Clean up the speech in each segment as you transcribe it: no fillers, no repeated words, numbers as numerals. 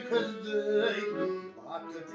көздөй бакыт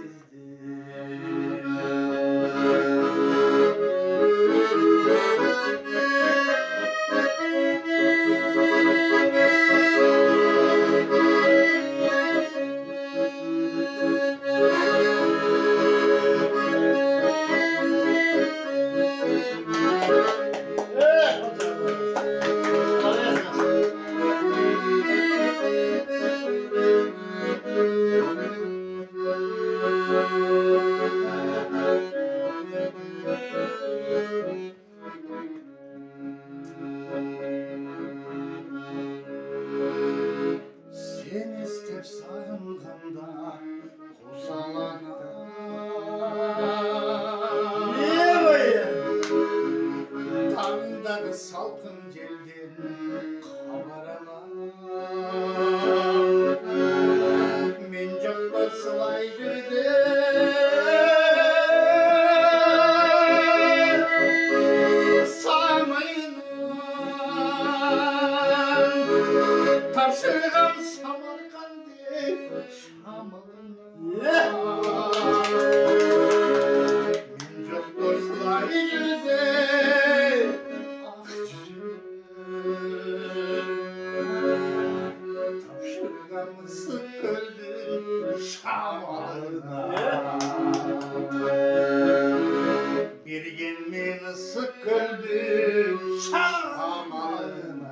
Seni istep sağımganda kuzalana Tağındağı salkın jelden kabarana Men jakta sılay жүрдüm Taşırgam Самаркандек шамалына Мен жокто сылай жүрдө ак жүзүм Тапшыргам ысык көлдүн шамалына Берген мен ысык көлдүн шамалына